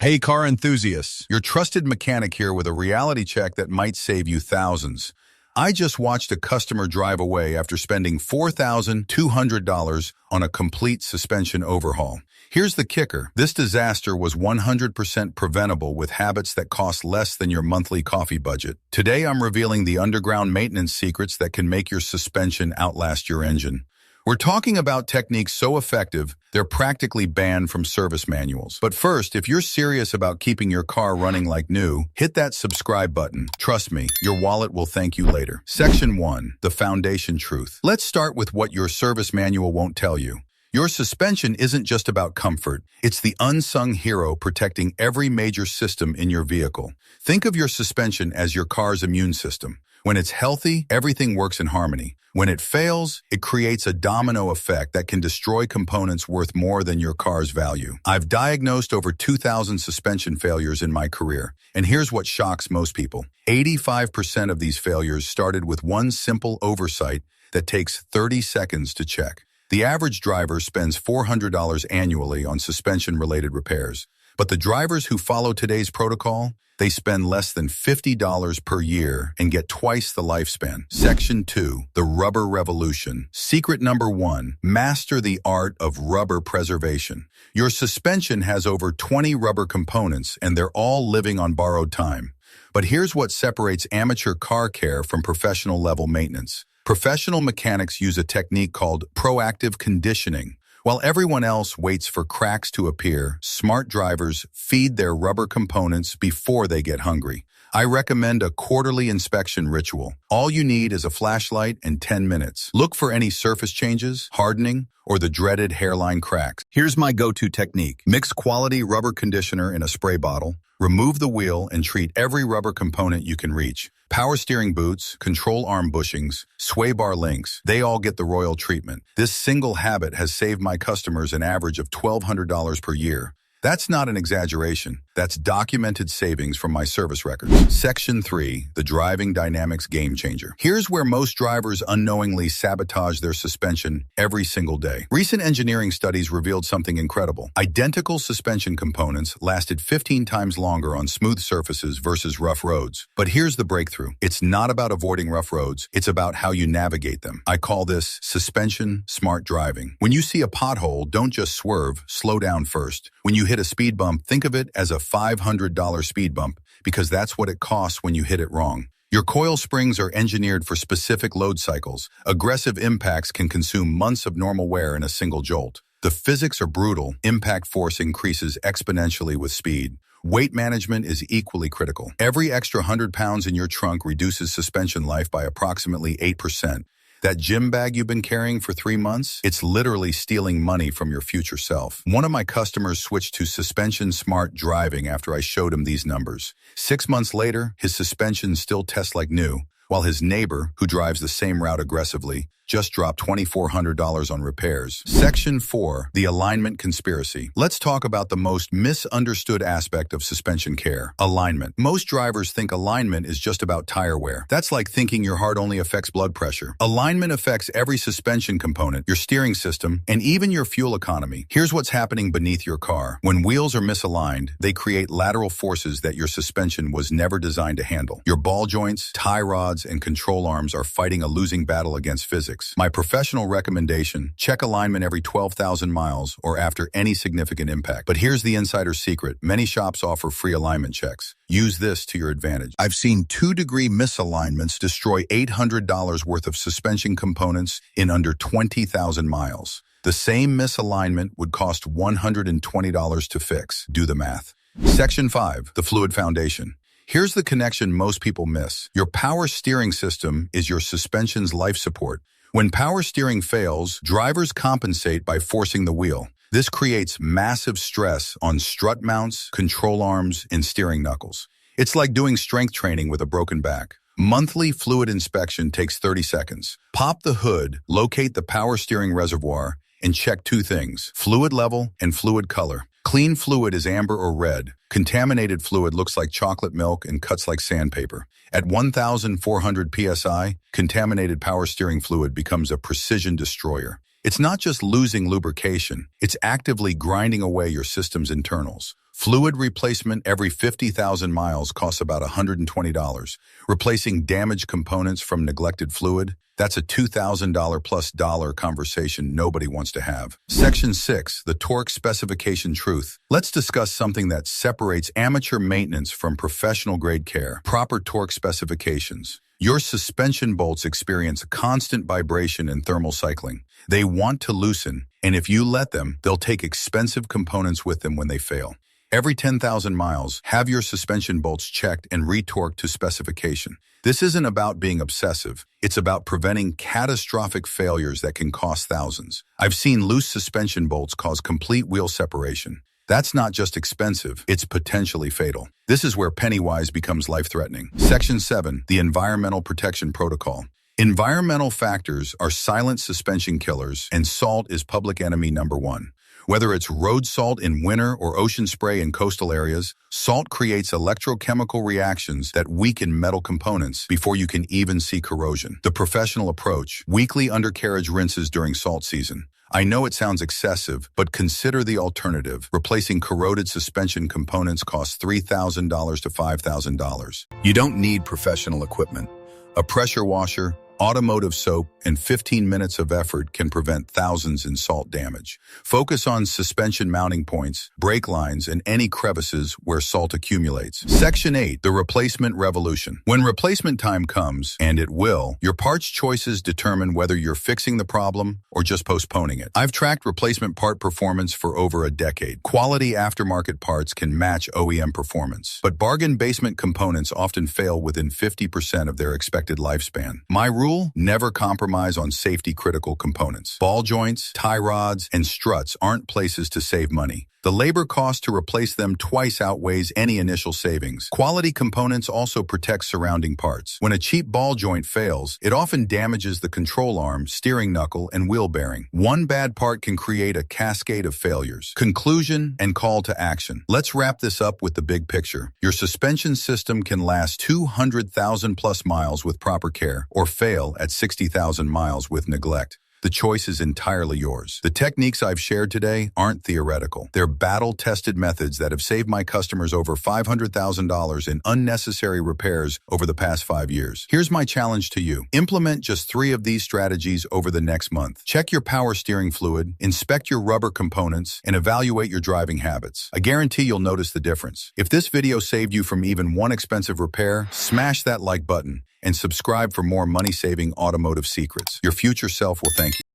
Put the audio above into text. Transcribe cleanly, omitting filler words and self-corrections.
Hey, car enthusiasts, your trusted mechanic here with a reality check that might save you thousands. I just watched a customer drive away after spending $4,200 on a complete suspension overhaul. Here's the kicker. This disaster was 100% preventable with habits that cost less than your monthly coffee budget. Today, I'm revealing the underground maintenance secrets that can make your suspension outlast your engine. We're talking about techniques so effective, they're practically banned from service manuals. But first, if you're serious about keeping your car running like new, hit that subscribe button. Trust me, your wallet will thank you later. Section 1. The Foundation Truth. Let's start with what your service manual won't tell you. Your suspension isn't just about comfort. It's the unsung hero protecting every major system in your vehicle. Think of your suspension as your car's immune system. When it's healthy, everything works in harmony. When it fails, it creates a domino effect that can destroy components worth more than your car's value. I've diagnosed over 2,000 suspension failures in my career, and here's what shocks most people. 85% of these failures started with one simple oversight that takes 30 seconds to check. The average driver spends $400 annually on suspension-related repairs, but the drivers who follow today's protocol, they spend less than $50 per year and get twice the lifespan. Section 2. The Rubber Revolution. Secret number 1. Master the art of rubber preservation. Your suspension has over 20 rubber components, and they're all living on borrowed time. But here's what separates amateur car care from professional-level maintenance. Professional mechanics use a technique called proactive conditioning. While everyone else waits for cracks to appear, smart drivers feed their rubber components before they get hungry. I recommend a quarterly inspection ritual. All you need is a flashlight and 10 minutes. Look for any surface changes, hardening, or the dreaded hairline cracks. Here's my go-to technique. Mix quality rubber conditioner in a spray bottle, remove the wheel, and treat every rubber component you can reach. Power steering boots, control arm bushings, sway bar links, they all get the royal treatment. This single habit has saved my customers an average of $1,200 per year. That's not an exaggeration. That's documented savings from my service records. Section 3. The Driving Dynamics Game Changer. Here's where most drivers unknowingly sabotage their suspension every single day. Recent engineering studies revealed something incredible. Identical suspension components lasted 15 times longer on smooth surfaces versus rough roads. But here's the breakthrough. It's not about avoiding rough roads. It's about how you navigate them. I call this suspension smart driving. When you see a pothole, don't just swerve, slow down first. When you hit a speed bump, think of it as a $500 speed bump, because that's what it costs when you hit it wrong. Your coil springs are engineered for specific load cycles. Aggressive impacts can consume months of normal wear in a single jolt. The physics are brutal. Impact force increases exponentially with speed. Weight management is equally critical. Every extra 100 pounds in your trunk reduces suspension life by approximately 8%. That gym bag you've been carrying for 3 months, it's literally stealing money from your future self. One of my customers switched to suspension smart driving after I showed him these numbers. 6 months later, his suspension still tests like new, while his neighbor, who drives the same route aggressively, just dropped $2,400 on repairs. Section 4. The Alignment Conspiracy. Let's talk about the most misunderstood aspect of suspension care: alignment. Most drivers think alignment is just about tire wear. That's like thinking your heart only affects blood pressure. Alignment affects every suspension component, your steering system, and even your fuel economy. Here's what's happening beneath your car. When wheels are misaligned, they create lateral forces that your suspension was never designed to handle. Your ball joints, tie rods, and control arms are fighting a losing battle against physics. My professional recommendation: check alignment every 12,000 miles or after any significant impact. But here's the insider secret. Many shops offer free alignment checks. Use this to your advantage. I've seen 2-degree misalignments destroy $800 worth of suspension components in under 20,000 miles. The same misalignment would cost $120 to fix. Do the math. Section 5. The Fluid Foundation. Here's the connection most people miss. Your power steering system is your suspension's life support. When power steering fails, drivers compensate by forcing the wheel. This creates massive stress on strut mounts, control arms, and steering knuckles. It's like doing strength training with a broken back. Monthly fluid inspection takes 30 seconds. Pop the hood, locate the power steering reservoir, and check 2 things: fluid level and fluid color. Clean fluid is amber or red. Contaminated fluid looks like chocolate milk and cuts like sandpaper. At 1,400 psi, contaminated power steering fluid becomes a precision destroyer. It's not just losing lubrication, it's actively grinding away your system's internals. Fluid replacement every 50,000 miles costs about $120. Replacing damaged components from neglected fluid, that's a $2,000 plus conversation nobody wants to have. Section 6, the torque specification truth. Let's discuss something that separates amateur maintenance from professional-grade care: proper torque specifications. Your suspension bolts experience constant vibration and thermal cycling. They want to loosen, and if you let them, they'll take expensive components with them when they fail. Every 10,000 miles, have your suspension bolts checked and retorqued to specification. This isn't about being obsessive. It's about preventing catastrophic failures that can cost thousands. I've seen loose suspension bolts cause complete wheel separation. That's not just expensive, it's potentially fatal. This is where penny-wise becomes life-threatening. Section 7, the Environmental Protection Protocol. Environmental factors are silent suspension killers, and salt is public enemy number one. Whether it's road salt in winter or ocean spray in coastal areas, salt creates electrochemical reactions that weaken metal components before you can even see corrosion. The professional approach: weekly undercarriage rinses during salt season. I know it sounds excessive, but consider the alternative. Replacing corroded suspension components costs $3,000 to $5,000. You don't need professional equipment. A pressure washer, automotive soap, and 15 minutes of effort can prevent thousands in salt damage. Focus on suspension mounting points, brake lines, and any crevices where salt accumulates. Section 8, the replacement revolution. When replacement time comes, and it will, your parts choices determine whether you're fixing the problem or just postponing it. I've tracked replacement part performance for over a decade. Quality aftermarket parts can match OEM performance, but bargain basement components often fail within 50% of their expected lifespan. My rule: never compromise on safety-critical components. Ball joints, tie rods, and struts aren't places to save money. The labor cost to replace them twice outweighs any initial savings. Quality components also protect surrounding parts. When a cheap ball joint fails, it often damages the control arm, steering knuckle, and wheel bearing. One bad part can create a cascade of failures. Conclusion and call to action. Let's wrap this up with the big picture. Your suspension system can last 200,000 plus miles with proper care, or fail at 60,000 miles with neglect. The choice is entirely yours. The techniques I've shared today aren't theoretical. They're battle-tested methods that have saved my customers over $500,000 in unnecessary repairs over the past 5 years. Here's my challenge to you. Implement just 3 of these strategies over the next month. Check your power steering fluid, inspect your rubber components, and evaluate your driving habits. I guarantee you'll notice the difference. If this video saved you from even one expensive repair, smash that like button and subscribe for more money-saving automotive secrets. Your future self will thank you.